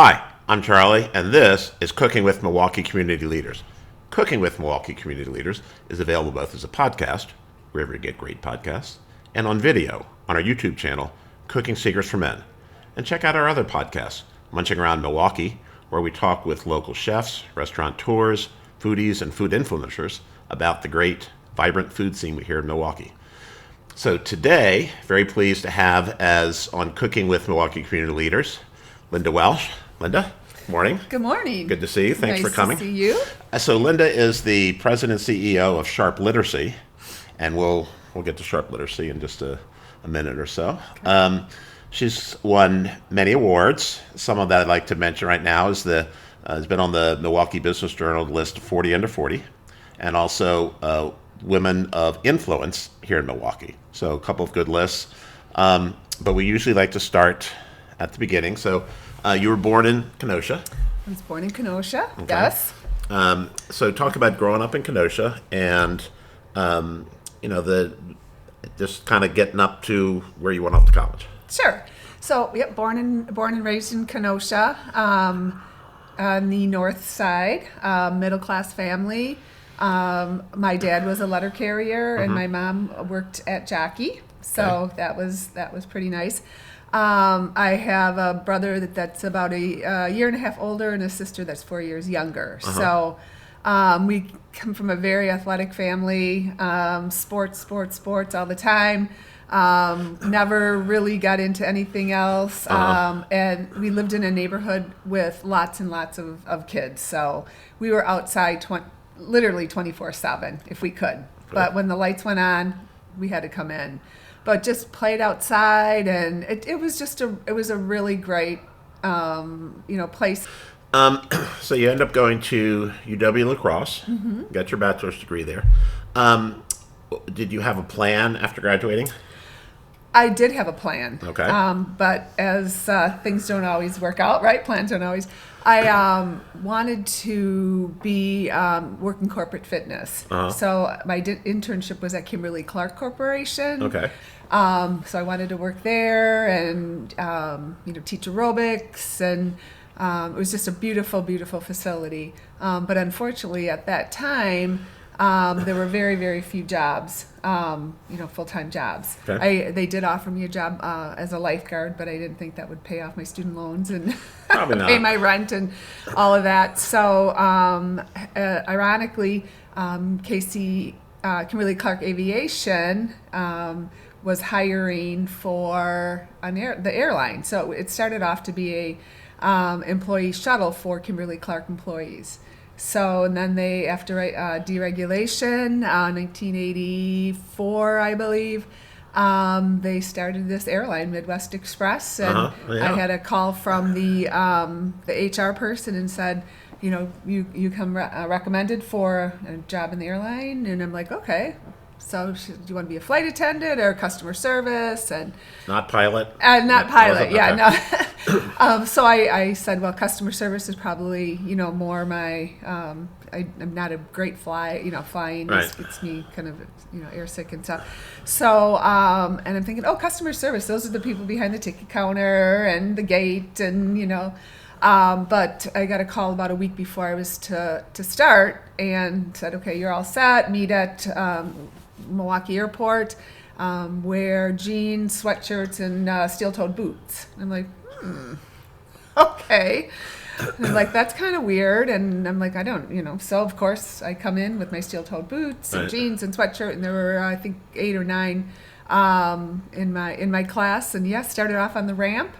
Hi, I'm Charlie, and this is Cooking with Milwaukee Community Leaders. Cooking with Milwaukee Community Leaders is available both as a podcast, wherever you get great podcasts, and on video on our YouTube channel, Cooking Secrets for Men. And check out our other podcasts, Munching Around Milwaukee, where we talk with local chefs, restaurateurs, foodies, and food influencers about the great, vibrant food scene we here in Milwaukee. So today, very pleased to have as on Cooking with Milwaukee Community Leaders, Lynda Welsh. Lynda, morning. Good morning. Good to see you. Thanks for coming. Nice to see you. So Lynda is the president and CEO of Sharp Literacy, and we'll get to Sharp Literacy in just a minute or so. Okay. She's won many awards. Some of that I'd like to mention right now is has been on the Milwaukee Business Journal list of 40 under 40, and also Women of Influence here in Milwaukee. So a couple of good lists. But we usually like to start at the beginning. So you were born in Kenosha. I was born in Kenosha, Okay. yes. So talk about growing up in Kenosha and just kind of getting up to where you went off to college. Sure. So, yep, born and raised in Kenosha, on the north side, middle class family. My dad was a letter carrier, and my mom worked at Jockey, so that was pretty nice. I have a brother that's about a year and a half older, and a sister that's 4 years younger. So we come from a very athletic family, sports all the time. Never really got into anything else. And we lived in a neighborhood with lots and lots of kids. So we were outside literally 24/7 if we could. But when the lights went on, we had to come in. But just played outside, and it was a really great place. So you end up going to UW La Crosse, got your bachelor's degree there. Did you have a plan after graduating? I did have a plan. Okay. But as things don't always work out, right? Plans don't always. I wanted to be work in corporate fitness. So my internship was at Kimberly-Clark Corporation. Okay. So I wanted to work there and teach aerobics, and it was just a beautiful, beautiful facility. But unfortunately, at that time, there were very, very few jobs, full-time jobs. Okay. They did offer me a job as a lifeguard, but I didn't think that would pay off my student loans and pay my rent and all of that. So, ironically, Kimberly-Clark Aviation was hiring for the airline. So it started off to be a employee shuttle for Kimberly-Clark employees. So, and then they, after deregulation, 1984, I believe, they started this airline, Midwest Express, and I had a call from the HR person and said, you come recommended for a job in the airline, and I'm like, okay. So, do you want to be a flight attendant or customer service? And not pilot. Not pilot. Yeah, okay. no. So I said, well, customer service is probably more my. I'm not a great flying. Right. It's me kind of airsick and stuff. So and I'm thinking, customer service. Those are the people behind the ticket counter and the gate, and But I got a call about a week before I was to start, and said, okay, you're all set. Meet at Milwaukee Airport, wear jeans, sweatshirts, and steel-toed boots. I'm like, okay. And I'm like, that's kind of weird. And I'm like, I don't, So, of course, I come in with my steel-toed boots and jeans and sweatshirt, and there were, I think, 8 or 9 in my class. And, started off on the ramp.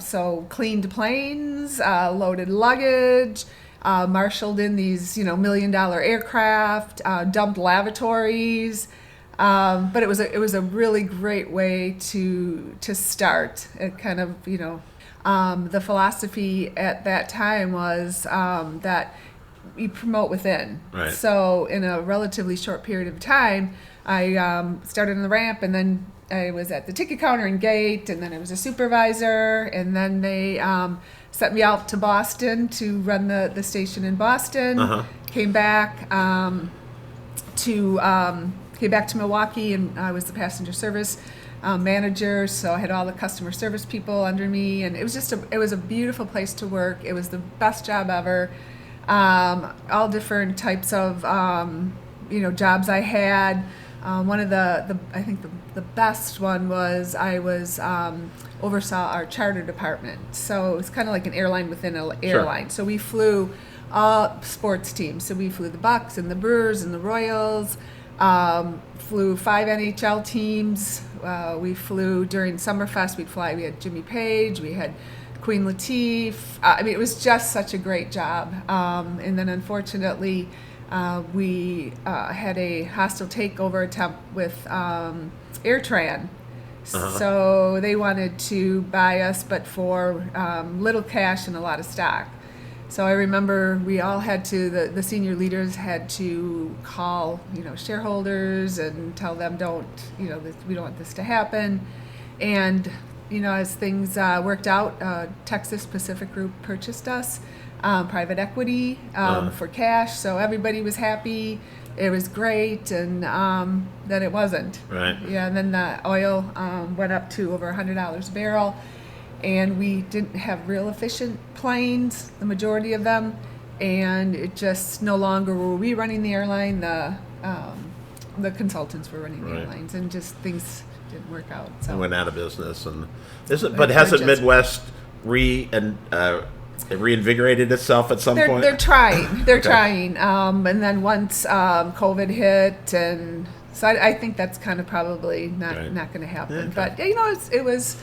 So cleaned planes, loaded luggage, marshaled in these, $1 million aircraft, dumped lavatories. But it was a really great way to start. It kind of, the philosophy at that time was that you promote within. Right. So in a relatively short period of time, I started on the ramp, and then I was at the ticket counter and gate, and then I was a supervisor, and then they sent me out to Boston to run the station in Boston. Came back to Milwaukee, and I was the passenger service managers, so I had all the customer service people under me, and it was a beautiful place to work. It was the best job ever. All different types of jobs I had. One of I think the best one was I was oversaw our charter department. So it was kind of like an airline within an airline. So we flew all sports teams. So we flew the Bucks and the Brewers and the Royals. Flew 5 NHL teams. We flew during Summerfest. We had Jimmy Page. We had Queen Latifah. It was just such a great job. And then unfortunately, we had a hostile takeover attempt with AirTran. So they wanted to buy us, but for little cash and a lot of stock. So I remember we all had to, the senior leaders had to call, shareholders and tell them we don't want this to happen. And, as things worked out, Texas Pacific Group purchased us, private equity for cash. So everybody was happy. It was great. And then it wasn't. Right. Yeah. And then the oil went up to over $100 a barrel. And we didn't have real efficient planes, the majority of them, and it just no longer were we running the airline. The consultants were running the airlines, and just things didn't work out. So it went out of business, and hasn't Midwest reinvigorated itself at some point? They're trying. They're trying. And then once COVID hit, and so I think that's kind of probably not going to happen. Okay. But it was.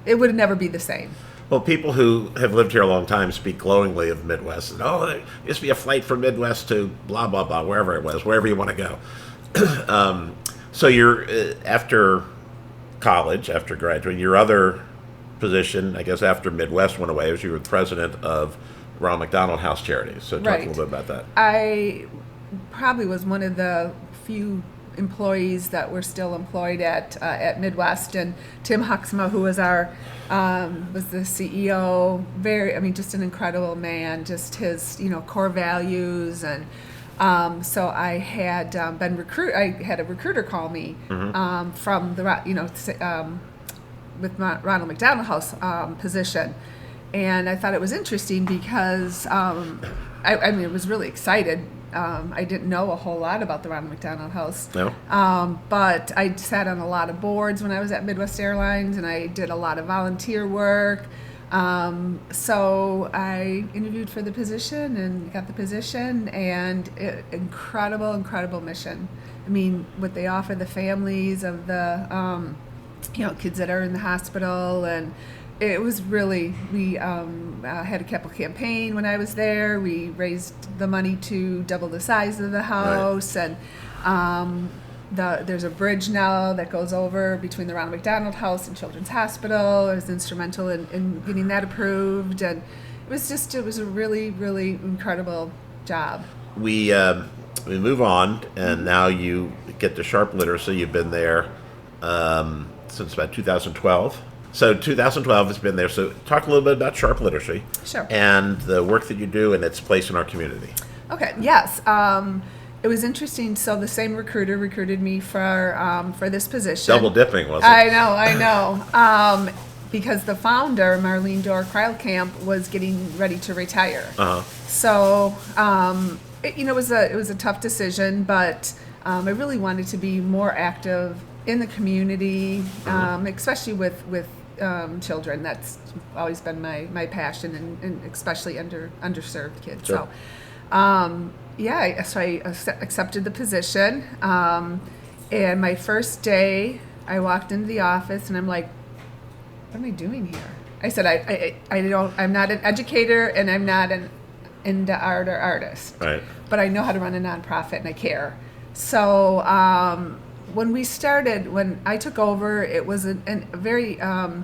It would never be the same. Well, people who have lived here a long time speak glowingly of Midwest. And, there used to be a flight from Midwest to blah, blah, blah, wherever it was, wherever you want to go. So you're, after college, after graduating, your other position, I guess after Midwest went away, was you were the president of Ronald McDonald House Charities. So talk a little bit about that. I probably was one of the few employees that were still employed at Midwest, and Tim Huxma, who was was the CEO, just an incredible man, just his core values, and so I had I had a recruiter call me from the with my Ronald McDonald House position, and I thought it was interesting because I was really excited. I didn't know a whole lot about the Ronald McDonald House. No. But I sat on a lot of boards when I was at Midwest Airlines, and I did a lot of volunteer work. So I interviewed for the position and got the position, and incredible mission. What they offer the families of the kids that are in the hospital, and it was really, we had a capital campaign when I was there. We raised the money to double the size of the house, and there's a bridge now that goes over between the Ronald McDonald House and Children's Hospital. I was instrumental in getting that approved, and it was a really, really incredible job. We move on, and now you get to Sharp Literacy. You've been there since about 2012. So 2012 has been there. So talk a little bit about Sharp Literacy. Sure. And the work that you do and its place in our community. Okay. Yes. It was interesting. So the same recruiter recruited me for this position. Double dipping, wasn't it? I know. Because the founder, Marlene Dorr-Kreilkamp, was getting ready to retire. So it was a tough decision, but I really wanted to be more active in the community, especially with children. That's always been my passion, and especially underserved kids. Sure. So, so I accepted the position. And my first day, I walked into the office, and I'm like, what am I doing here? I said, I'm not an educator, and I'm not an art or artist. Right. But I know how to run a nonprofit, and I care. So when I took over, it was a very I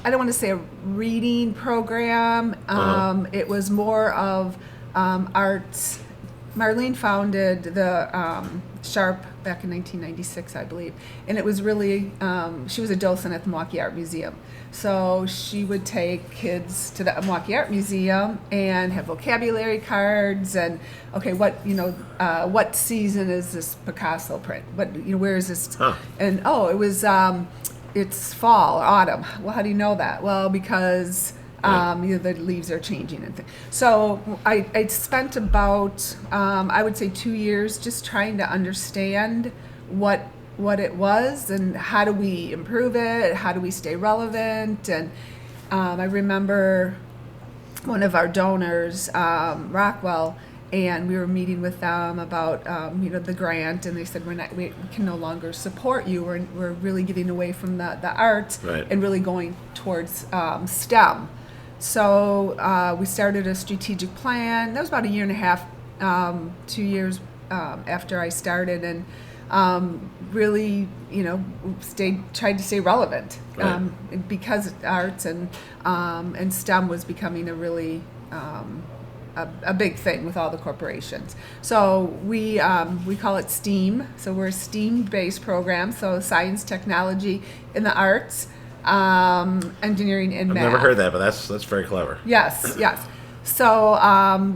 don't want to say a reading program. It was more of arts. Marlene founded the Sharp back in 1996, I believe. And it was really, she was a docent at the Milwaukee Art Museum. So she would take kids to the Milwaukee Art Museum and have vocabulary cards and, okay, what season is this Picasso print? Where is this? Huh. And, it was, it's fall or autumn. Well, how do you know that? Well, because the leaves are changing and things. So I spent about, I would say 2 years just trying to understand what it was and how do we improve it, how do we stay relevant. And I remember one of our donors, Rockwell, and we were meeting with them about the grant, and they said we can no longer support you. We're really getting away from the arts and really going towards STEM. So we started a strategic plan. That was about a year and a half, 2 years after I started, and really, tried to stay relevant because arts and STEM was becoming a really a big thing with all the corporations. So we call it STEAM. So we're a STEAM-based program. So science, technology, and the arts, engineering, and math. I've never heard that, but that's very clever. Yes. So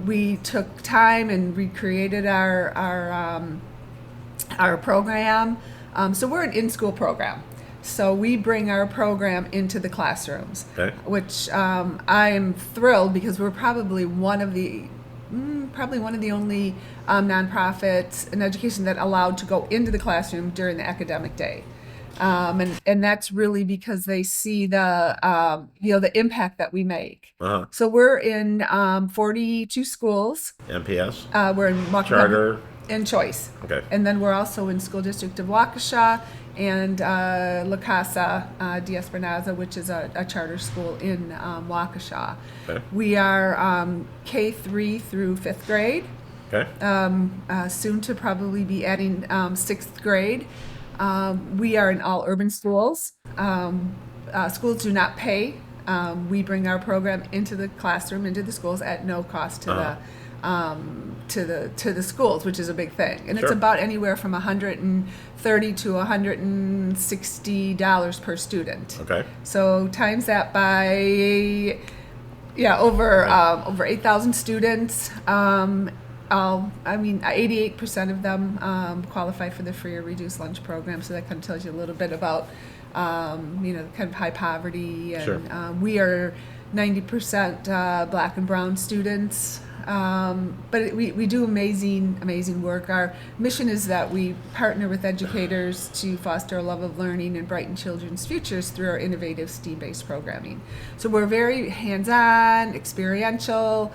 we took time and recreated our program. So we're an in-school program. So we bring our program into the classrooms, which I am thrilled because we're probably one of the only nonprofits in education that allowed to go into the classroom during the academic day. And that's really because they see the the impact that we make. So we're in 42 schools. MPS? We're in Milwaukee Charter? And Choice. Okay. And then we're also in School District of Waukesha and La Casa de Esperanza, which is a charter school in Waukesha. Okay. We are K3 through 5th grade. Okay. Soon to probably be adding 6th grade. We are in all urban schools. Schools do not pay. We bring our program into the classroom, into the schools at no cost to the schools, which is a big thing. And it's about anywhere from $130 to $160 per student. Okay. So times that by over 8,000 students. 88% of them qualify for the free or reduced lunch program. So that kind of tells you a little bit about, kind of high poverty. And we are 90% Black and brown students. But we do amazing work. Our mission is that we partner with educators to foster a love of learning and brighten children's futures through our innovative STEAM-based programming. So we're very hands-on, experiential.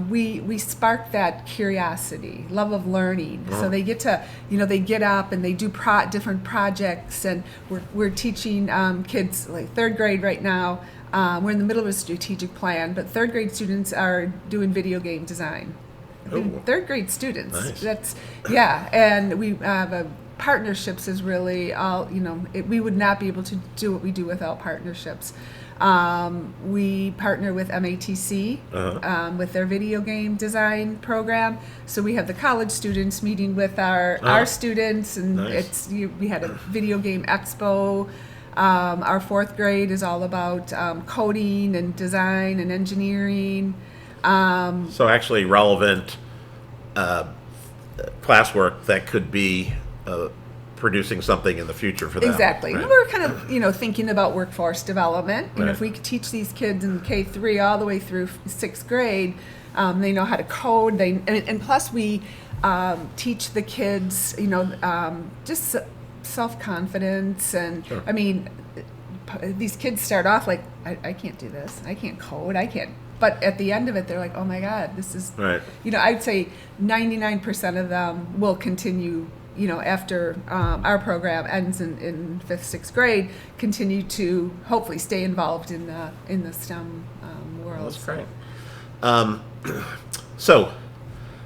We spark that curiosity, love of learning. So they get to, they get up and they do different projects, and we're teaching kids like 3rd grade right now. We're in the middle of a strategic plan, but 3rd grade students are doing video game design. Ooh. 3rd grade students. Nice. And we have partnerships is really all, we would not be able to do what we do without partnerships. We partner with MATC with their video game design program. So we have the college students meeting with our students, and we had a video game expo. Our 4th grade is all about coding and design and engineering. So actually relevant classwork that could be producing something in the future for them. Exactly. Right. We're kind of, thinking about workforce development. If we could teach these kids in K3 all the way through 6th grade, they know how to code. And plus we teach the kids, just self-confidence. And these kids start off like, I can't do this. I can't code. I can't. But at the end of it, they're like, oh my God, this is, I'd say 99% of them will continue, after our program ends in 5th, 6th grade, continue to hopefully stay involved in the STEM world. That's great. So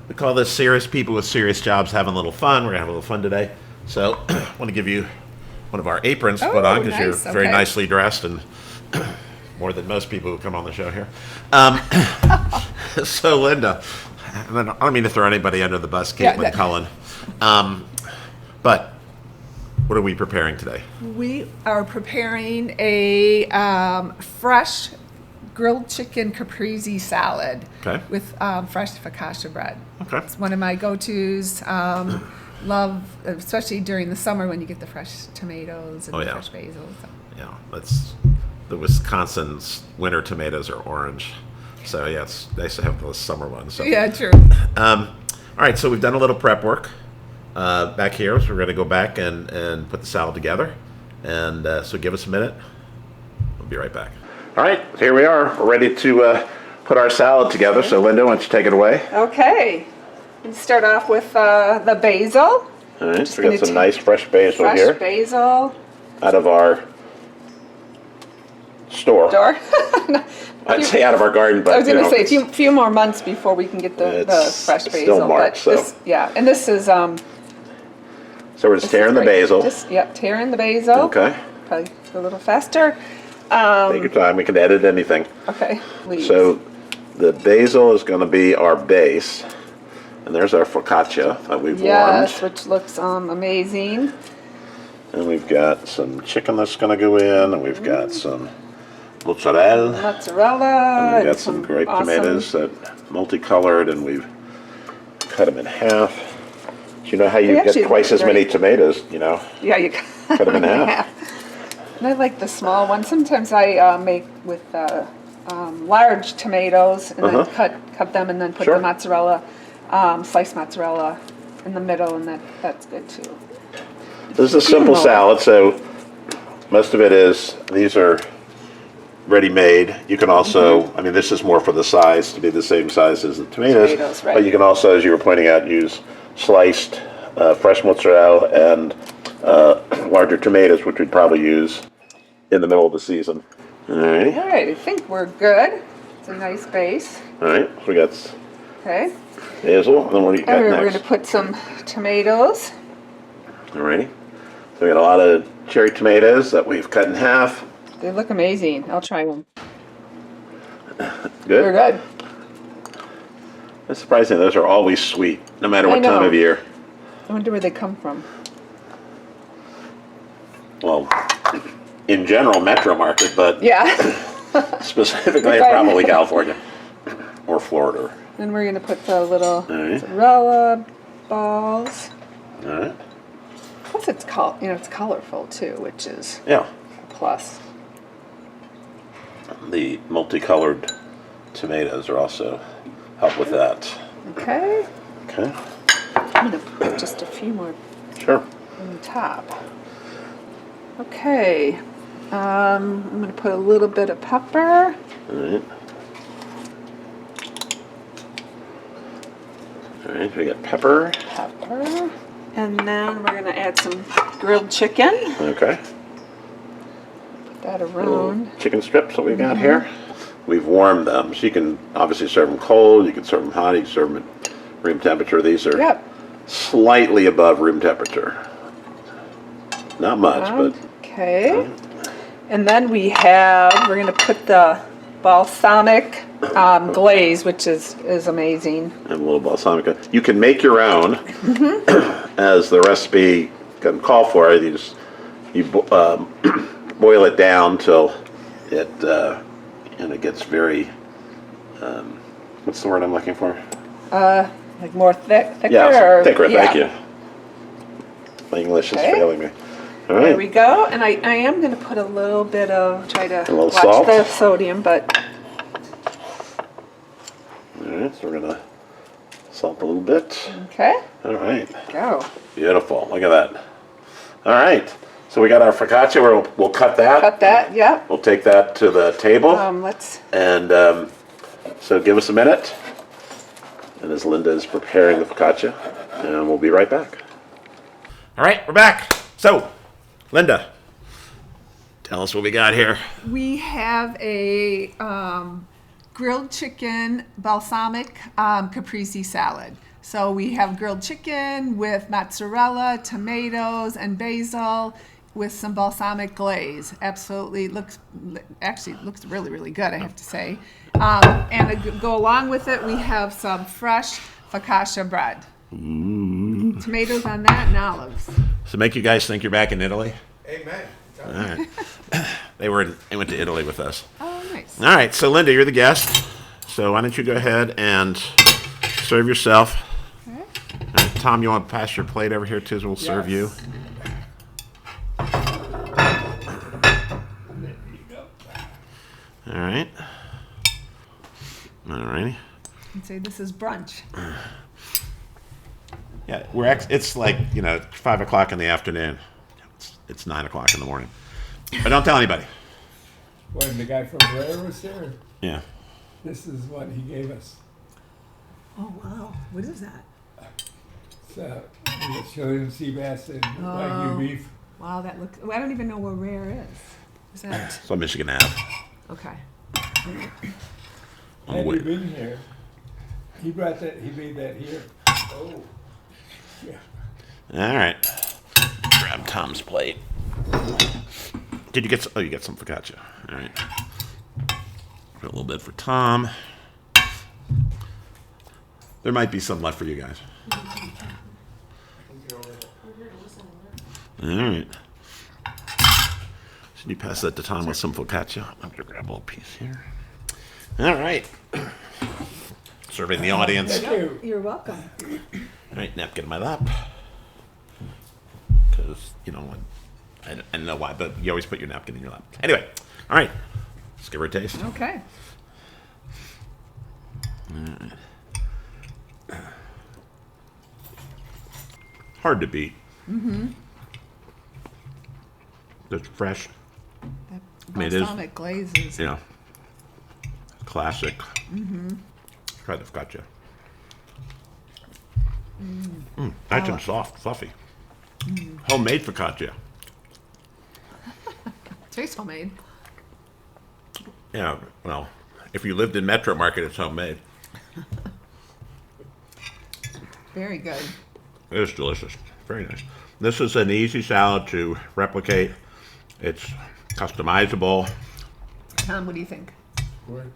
we call this serious people with serious jobs having a little fun. We're going to have a little fun today. So I want to give you one of our aprons to put on because you're very nicely dressed and more than most people who come on the show here. So Lynda, I don't mean to throw anybody under the bus, Caitlin Cullen. But what are we preparing today? We are preparing a fresh grilled chicken caprese salad with fresh focaccia bread. Okay. It's one of my go-tos. Love, especially during the summer when you get the fresh tomatoes and the fresh basil. So. Yeah, that's the Wisconsin's winter tomatoes are orange. So yeah, it's nice to have those summer ones. So. Yeah, true. All right, so we've done a little prep work back here. So we're going to go back and put the salad together. And so give us a minute. We'll be right back. All right, here we are. We're ready to put our salad together. So Lynda, why don't you take it away? Okay. Let's start off with the basil. All right, so we got some nice fresh basil here. Fresh basil. Out of our store. I'd say out of our garden, but I was going to say a few more months before we can get the fresh basil. Still March, so. And this is so we're just tearing the basil. Tearing the basil. Okay. Probably go a little faster. Take your time. We can edit anything. Okay. Please. So the basil is going to be our base, and there's our focaccia that we've warmed. Yes, which looks amazing. And we've got some chicken that's going to go in, and we've got some mozzarella. And we've got some great tomatoes that multicolored, and we've cut them in half. So you know how you get twice as many tomatoes, you know? Yeah, you cut them in half. And I like the small ones. Sometimes I make with large tomatoes and then cut them and then put the mozzarella, sliced mozzarella in the middle, and that's good too. This is a simple salad, so most of it is, these are ready-made. You can also, I mean, this is more for the size, to be the same size as the tomatoes, right. But you can also, as you were pointing out, use sliced fresh mozzarella and larger tomatoes, which we'd probably use in the middle of the season. All right. All right, I think we're good. It's a nice base. All right, so we got basil, and then what do you got next? We're going to put some tomatoes. All righty. So we got a lot of cherry tomatoes that we've cut in half. They look amazing. I'll try one. Good? They're good. That's surprising. Those are always sweet, no matter what time of year. I wonder where they come from. Well, in general, Metro Market, but specifically probably California or Florida. Then we're going to put the little mozzarella balls. All right. Plus, it's colorful too, which is a plus. The multicolored tomatoes are also help with that. Okay. Okay. I'm going to put just a few more. Sure. On the top. Okay. I'm going to put a little bit of pepper. All right. All right, we got pepper. And then we're going to add some grilled chicken. Okay. Put that around. Chicken strips that we've got here. We've warmed them, so you can obviously serve them cold, you can serve them hot, you can serve them at room temperature. These are slightly above room temperature. Not much, but... Okay. And then we're going to put the balsamic glaze, which is amazing. And a little balsamic. You can make your own, as the recipe can call for it. You boil it down till it gets very, what's the word I'm looking for? Like more thicker? Yeah, thicker, thank you. My English is failing me. All right. There we go. And I am going to put a little bit of, try to watch salt. the sodium, but... All right, so we're going to salt a little bit. Okay. All right. Go. Beautiful. Look at that. All right. So we got our focaccia. We'll cut that. Cut that, yeah. We'll take that to the table. And so give us a minute. And as Lynda is preparing the focaccia, and we'll be right back. All right, we're back. So, Lynda, tell us what we got here. We have a grilled chicken balsamic caprese salad. So we have grilled chicken with mozzarella, tomatoes, and basil with some balsamic glaze. Absolutely looks really, really good, I have to say. And to go along with it, we have some fresh focaccia bread. Tomatoes on that and olives. Does it make you guys think you're back in Italy? Amen. All right. They went to Italy with us. Oh, nice. All right, so Lynda, you're the guest. So why don't you go ahead and serve yourself. Okay. All right, Tom, you want to pass your plate over here, too? We'll serve you. All right. All righty. I'd say this is brunch. Yeah, it's like, 5 o'clock in the afternoon. It's 9 o'clock in the morning. But don't tell anybody. When the guy from Rare was here, Yeah. this is what he gave us. Oh, wow. What is that? So, we got Chilean sea bass and Wagyu beef. Wow, that looks... I don't even know what rare is. Is that... So Michigan Ave. Okay. Had you been here, he made that here. Oh, yeah. All right. Grab Tom's plate. Did you get some? Oh, you got some focaccia. All right. Put a little bit for Tom. There might be some left for you guys. All right. Should you pass that to Tom with some focaccia? I'm going to grab a little piece here. All right. Serving the audience. Thank you. You're welcome. All right, napkin in my lap. Because, I don't know why, but you always put your napkin in your lap. Anyway, all right. Let's give her a taste. Okay. Hard to beat. Mm-hmm. It's fresh. That I mean, it is- balsamic glaze is... Classic. Mm-hmm. Try the focaccia. Nice and soft, fluffy. Homemade focaccia. Tastes homemade. Yeah, well, if you lived in Metro Market, it's homemade. Very good. It is delicious. Very nice. This is an easy salad to replicate. It's customizable. Tom, what do you think? Good.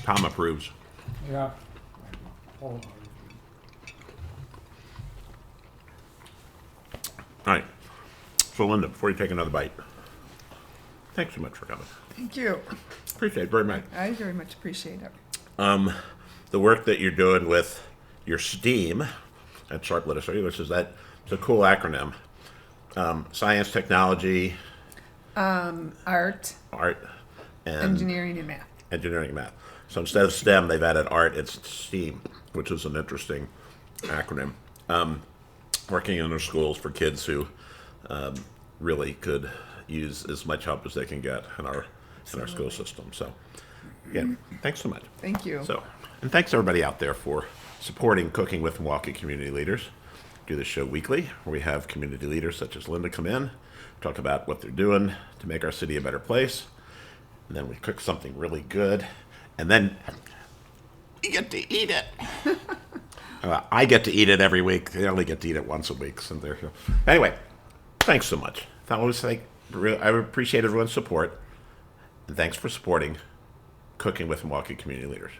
Tom approves. Yeah. Oh, All right. So, Lynda, before you take another bite, thanks so much for coming. Thank you. Appreciate it very much. I very much appreciate it. The work that you're doing with your STEAM at Sharp Literacy, which is it's a cool acronym. Science, technology, Art, and engineering, and math. engineering and math. So instead of STEM, they've added art. It's STEAM, which is an interesting acronym. Working in our schools for kids who really could use as much help as they can get in our school system. So, again, thanks so much. Thank you. So, and thanks everybody out there for supporting Cooking with Milwaukee Community Leaders. Do this show weekly, where we have community leaders such as Lynda come in, talk about what they're doing to make our city a better place, and then we cook something really good, and then you get to eat it. I get to eat it every week. They only get to eat it once a week. So anyway, thanks so much. I appreciate everyone's support, and thanks for supporting Cooking with Milwaukee Community Leaders.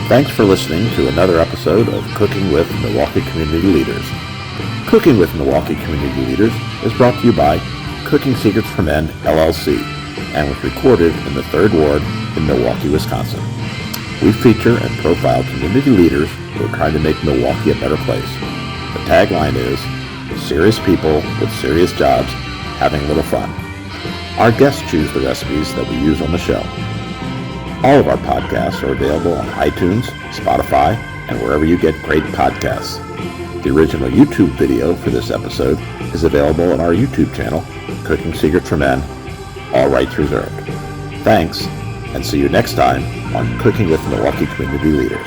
Thanks for listening to another episode of Cooking with Milwaukee Community Leaders. Cooking with Milwaukee Community Leaders is brought to you by Cooking Secrets for Men, LLC, and was recorded in the 3rd Ward in Milwaukee, Wisconsin. We feature and profile community leaders who are trying to make Milwaukee a better place. The tagline is, serious people with serious jobs having a little fun. Our guests choose the recipes that we use on the show. All of our podcasts are available on iTunes, Spotify, and wherever you get great podcasts. The original YouTube video for this episode is available on our YouTube channel, Cooking Secrets for Men, all rights reserved. Thanks, and see you next time on Cooking with Milwaukee Community Leaders.